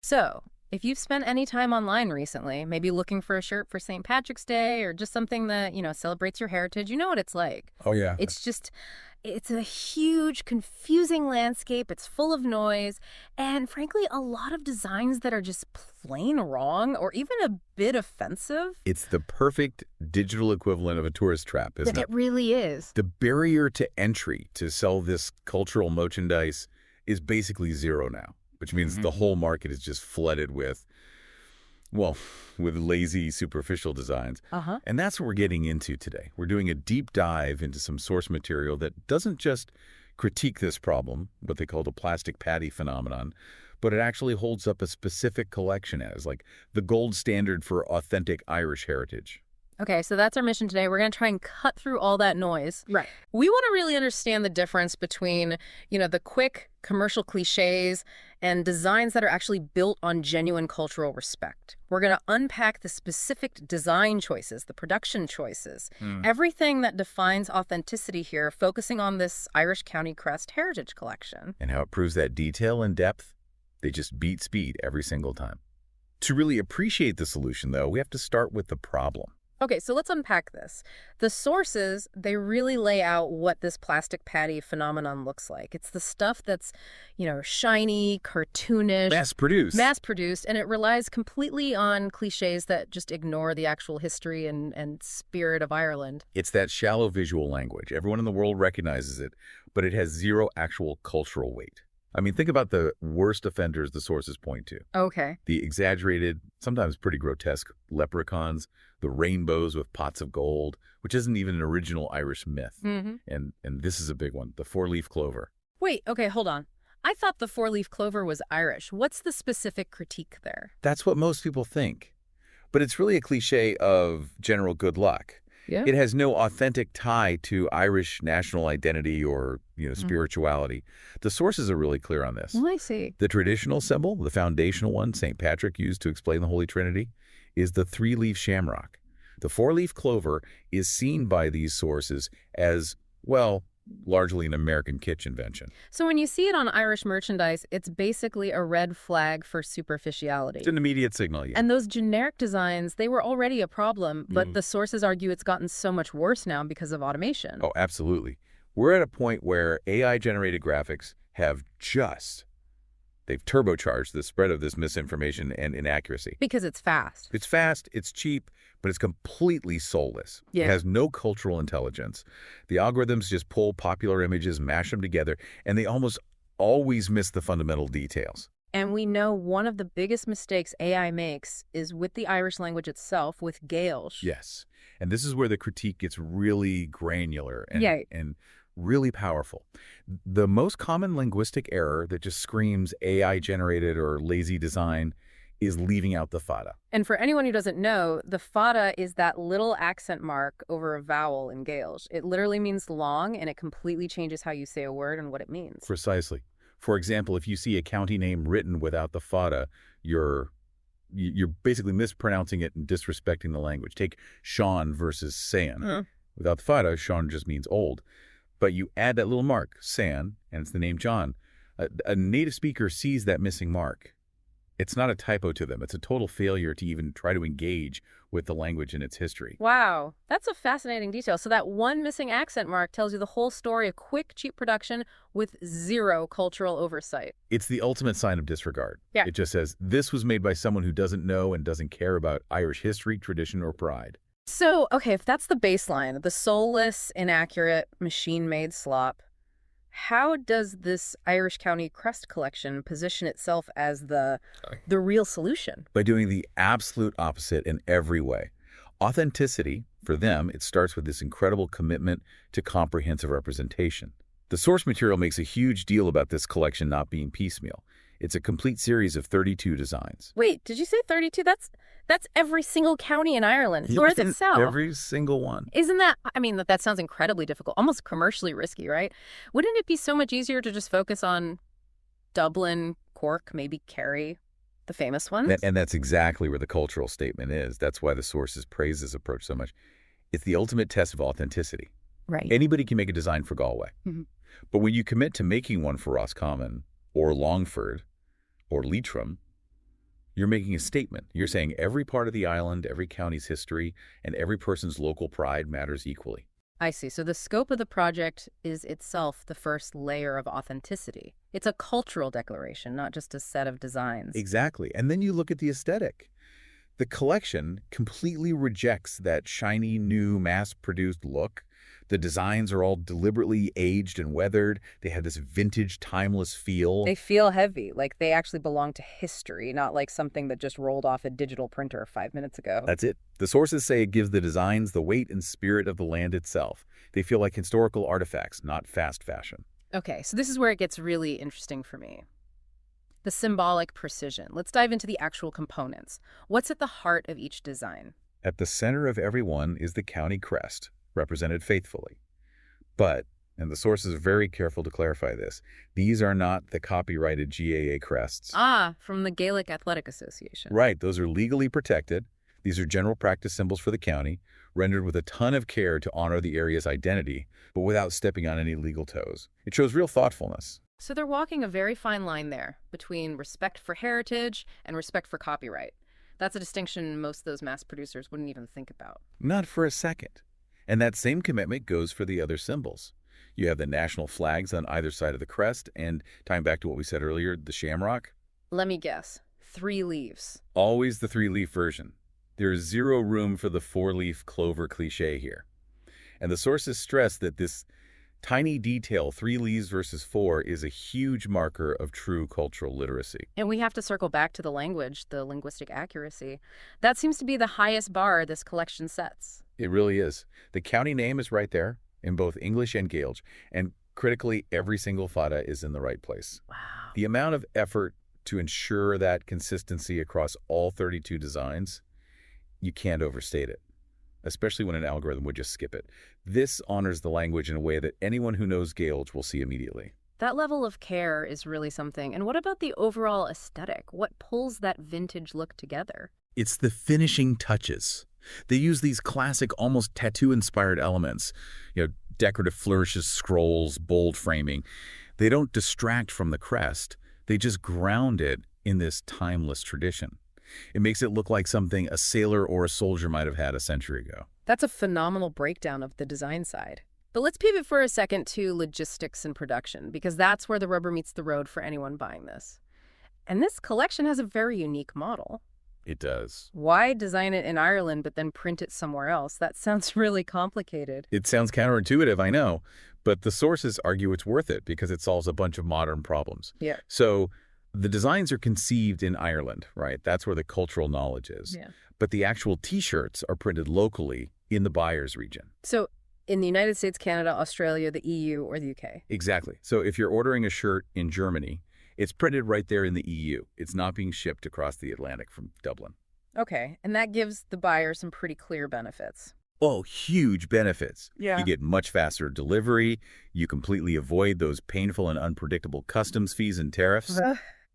So, if you've spent any time online recently, maybe looking for a shirt for St. Patrick's Day or just something that, celebrates your heritage, you know what it's like. Oh, yeah. It's just, it's a huge, confusing landscape. It's full of noise. And frankly, a lot of designs that are just plain wrong or even a bit offensive. It's the perfect digital equivalent of a tourist trap, isn't That it? it really is. The barrier to entry to sell this cultural merchandise is basically zero now, which means the whole market is just flooded with, well, with lazy, superficial designs. Uh-huh. And that's what we're getting into today. We're doing a deep dive into some source material that doesn't just critique this problem, what they call the plastic Paddy phenomenon, but it actually holds up a specific collection as like the gold standard for authentic Irish heritage. Okay, so that's our mission today. We're going to try and cut through all that noise. Right. We want to really understand the difference between, the quick commercial cliches and designs that are actually built on genuine cultural respect. We're going to unpack the specific design choices, the production choices, everything that defines authenticity here, focusing on this Irish County Crest Heritage Collection. And how it proves that detail and depth, they just beat speed every single time. To really appreciate the solution, though, we have to start with the problem. Okay, so let's unpack this. The sources, they really lay out what this plastic Paddy phenomenon looks like. It's the stuff that's, shiny, cartoonish, mass-produced, and it relies completely on cliches that just ignore the actual history and spirit of Ireland. It's that shallow visual language. Everyone in the world recognizes it, but it has zero actual cultural weight. I mean, think about the worst offenders the sources point to. Okay. The exaggerated, sometimes pretty grotesque leprechauns, the rainbows with pots of gold, which isn't even an original Irish myth. And this is a big one, the four-leaf clover. Wait, okay, hold on. I thought the four-leaf clover was Irish. What's the specific critique there? That's what most people think. But it's really a cliche of general good luck. Yeah. It has no authentic tie to Irish national identity or, spirituality. The sources are really clear on this. Well, I see. The traditional symbol, the foundational one St. Patrick used to explain the Holy Trinity, is the three-leaf shamrock. The four-leaf clover is seen by these sources as, well, largely an American kitsch invention. So when you see it on Irish merchandise, it's basically a red flag for superficiality. It's an immediate signal, yeah. And those generic designs, they were already a problem, but the sources argue it's gotten so much worse now because of automation. Oh, absolutely. We're at a point where AI-generated graphics they've turbocharged the spread of this misinformation and inaccuracy. Because it's fast. It's fast, it's cheap, but it's completely soulless. Yeah. It has no cultural intelligence. The algorithms just pull popular images, mash them together, and they almost always miss the fundamental details. And we know one of the biggest mistakes AI makes is with the Irish language itself, with Gaelish. Yes. And this is where the critique gets really granular Yeah. and really powerful. The most common linguistic error that just screams AI-generated or lazy design is leaving out the fada. And for anyone who doesn't know, the fada is that little accent mark over a vowel in Gaelish. It literally means long, and it completely changes how you say a word and what it means. Precisely. For example, if you see a county name written without the fada, you're basically mispronouncing it and disrespecting the language. Take Sean versus San. Without the fada, Sean just means old. But you add that little mark, San, and it's the name John. A native speaker sees that missing mark. It's not a typo to them. It's a total failure to even try to engage with the language and its history. Wow, that's a fascinating detail. So that one missing accent mark tells you the whole story, a quick, cheap production with zero cultural oversight. It's the ultimate sign of disregard. Yeah. It just says, this was made by someone who doesn't know and doesn't care about Irish history, tradition, or pride. So, okay, if that's the baseline, the soulless, inaccurate, machine-made slop, how does this Irish County Crest collection position itself as the real solution? By doing the absolute opposite in every way. Authenticity, for them, it starts with this incredible commitment to comprehensive representation. The source material makes a huge deal about this collection not being piecemeal. It's a complete series of 32 designs. Wait, did you say 32? That's every single county in Ireland, north and south. Every single one. Isn't that, that sounds incredibly difficult, almost commercially risky, right? Wouldn't it be so much easier to just focus on Dublin, Cork, maybe Kerry, the famous ones? And that's exactly where the cultural statement is. That's why the sources praise this approach so much. It's the ultimate test of authenticity. Right. Anybody can make a design for Galway. But when you commit to making one for Roscommon or Longford or Leitrim, You're making a statement. You're saying every part of the island, every county's history, and every person's local pride matters equally. I see. So the scope of the project is itself the first layer of authenticity. It's a cultural declaration, not just a set of designs. Exactly. And then you look at the aesthetic. The collection completely rejects that shiny, new, mass-produced look. The designs are all deliberately aged and weathered. They have this vintage, timeless feel. They feel heavy, like they actually belong to history, not like something that just rolled off a digital printer 5 minutes ago. That's it. The sources say it gives the designs the weight and spirit of the land itself. They feel like historical artifacts, not fast fashion. Okay, so this is where it gets really interesting for me. The symbolic precision. Let's dive into the actual components. What's at the heart of each design? At the center of every one is the county crest, represented faithfully. But, and the sources are very careful to clarify this, these are not the copyrighted GAA crests. From the Gaelic Athletic Association. Right, those are legally protected. These are general practice symbols for the county, rendered with a ton of care to honor the area's identity, but without stepping on any legal toes. It shows real thoughtfulness. So they're walking a very fine line there between respect for heritage and respect for copyright. That's a distinction most of those mass producers wouldn't even think about. Not for a second. And that same commitment goes for the other symbols. You have the national flags on either side of the crest, and tying back to what we said earlier, the shamrock. Let me guess. 3 leaves. Always the 3-leaf version. There is zero room for the 4-leaf clover cliche here. And the sources stress that this tiny detail, 3 leaves versus 4, is a huge marker of true cultural literacy. And we have to circle back to the language, the linguistic accuracy. That seems to be the highest bar this collection sets. It really is. The county name is right there in both English and Gaelic, and critically, every single fada is in the right place. Wow. The amount of effort to ensure that consistency across all 32 designs, you can't overstate it, especially when an algorithm would just skip it. This honors the language in a way that anyone who knows Gaelic will see immediately. That level of care is really something. And what about the overall aesthetic? What pulls that vintage look together? It's the finishing touches. They use these classic, almost tattoo-inspired elements, decorative flourishes, scrolls, bold framing. They don't distract from the crest. They just ground it in this timeless tradition. It makes it look like something a sailor or a soldier might have had a century ago. That's a phenomenal breakdown of the design side. But let's pivot for a second to logistics and production, because that's where the rubber meets the road for anyone buying this. And this collection has a very unique model. It does. Why design it in Ireland but then print it somewhere else? That sounds really complicated. It sounds counterintuitive, I know, but the sources argue it's worth it because it solves a bunch of modern problems. Yeah. So the designs are conceived in Ireland, right? That's where the cultural knowledge is. Yeah. But the actual T-shirts are printed locally in the buyer's region. So in the United States, Canada, Australia, the EU, or the UK? Exactly. So if you're ordering a shirt in Germany, it's printed right there in the EU. It's not being shipped across the Atlantic from Dublin. Okay, and that gives the buyer some pretty clear benefits. Oh, huge benefits. Yeah. You get much faster delivery. You completely avoid those painful and unpredictable customs fees and tariffs.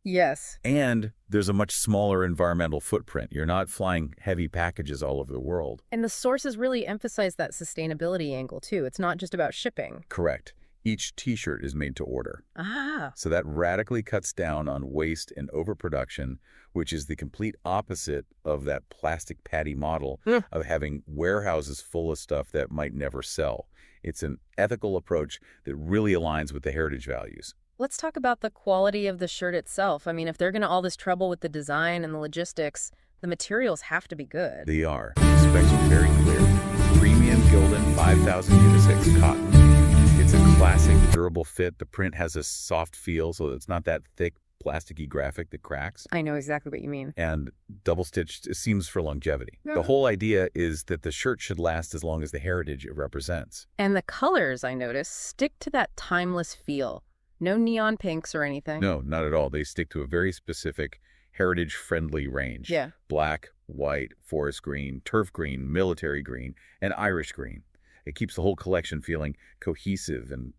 Yes. And there's a much smaller environmental footprint. You're not flying heavy packages all over the world. And the sources really emphasize that sustainability angle, too. It's not just about shipping. Correct. Each T-shirt is made to order. Ah. So that radically cuts down on waste and overproduction, which is the complete opposite of that plastic Paddy model of having warehouses full of stuff that might never sell. It's an ethical approach that really aligns with the heritage values. Let's talk about the quality of the shirt itself. I mean, if they're going to all this trouble with the design and the logistics, the materials have to be good. They are. Specs are very clear. Premium Gildan 5000 unisex cotton. It's a classic, durable fit. The print has a soft feel, so it's not that thick, plasticky graphic that cracks. I know exactly what you mean. And double-stitched seams for longevity. Yeah. The whole idea is that the shirt should last as long as the heritage it represents. And the colors, I noticed, stick to that timeless feel. No neon pinks or anything. No, not at all. They stick to a very specific heritage-friendly range. Yeah. Black, white, forest green, turf green, military green, and Irish green. It keeps the whole collection feeling cohesive and,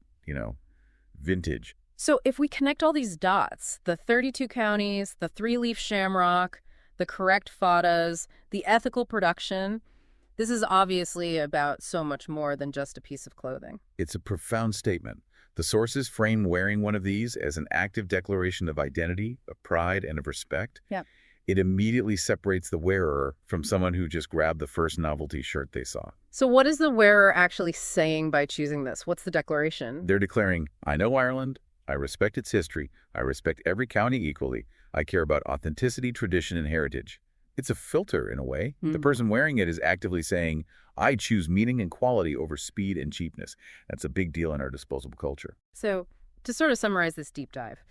vintage. So if we connect all these dots, the 32 counties, the 3-leaf shamrock, the correct fadas, the ethical production, this is obviously about so much more than just a piece of clothing. It's a profound statement. The sources frame wearing one of these as an active declaration of identity, of pride, and of respect. Yeah. It immediately separates the wearer from someone who just grabbed the first novelty shirt they saw. So what is the wearer actually saying by choosing this? What's the declaration? They're declaring, I know Ireland, I respect its history, I respect every county equally, I care about authenticity, tradition, and heritage. It's a filter, in a way. The person wearing it is actively saying, I choose meaning and quality over speed and cheapness. That's a big deal in our disposable culture. So to sort of summarize this deep dive,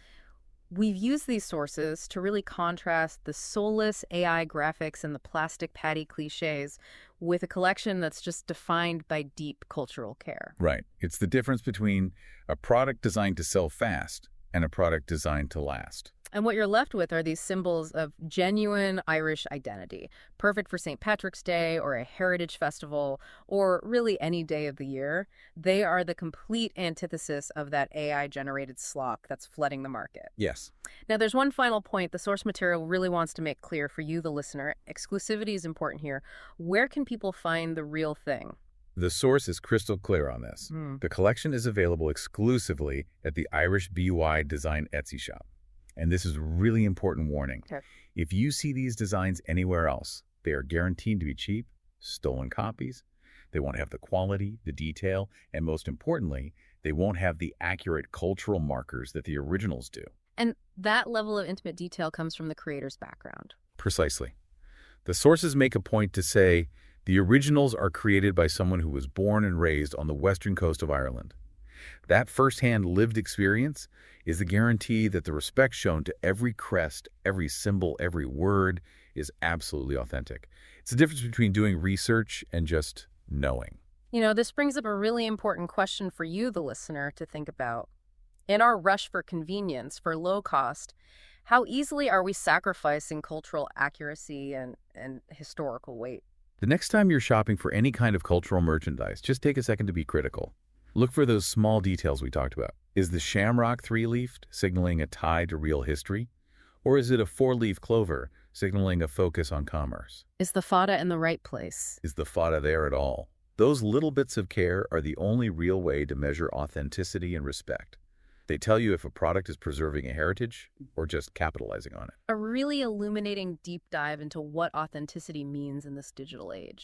we've used these sources to really contrast the soulless AI graphics and the plastic Paddy cliches with a collection that's just defined by deep cultural care. Right. It's the difference between a product designed to sell fast and a product designed to last. And what you're left with are these symbols of genuine Irish identity, perfect for St. Patrick's Day or a heritage festival, or really any day of the year. They are the complete antithesis of that AI-generated slop that's flooding the market. Yes. Now, there's one final point the source material really wants to make clear for you, the listener. Exclusivity is important here. Where can people find the real thing? The source is crystal clear on this. The collection is available exclusively at the irelandbuydesign Etsy shop. And this is a really important warning. Okay. If you see these designs anywhere else, they are guaranteed to be cheap, stolen copies. They won't have the quality, the detail, and most importantly, they won't have the accurate cultural markers that the originals do. And that level of intimate detail comes from the creator's background. Precisely. The sources make a point to say the originals are created by someone who was born and raised on the western coast of Ireland. That firsthand lived experience is the guarantee that the respect shown to every crest, every symbol, every word is absolutely authentic. It's the difference between doing research and just knowing. You know, this brings up a really important question for you, the listener, to think about. In our rush for convenience, for low cost, how easily are we sacrificing cultural accuracy and historical weight? The next time you're shopping for any kind of cultural merchandise, just take a second to be critical. Look for those small details we talked about. Is the shamrock three-leafed, signaling a tie to real history? Or is it a four-leaf clover, signaling a focus on commerce? Is the fada in the right place? Is the fada there at all? Those little bits of care are the only real way to measure authenticity and respect. They tell you if a product is preserving a heritage or just capitalizing on it. A really illuminating deep dive into what authenticity means in this digital age.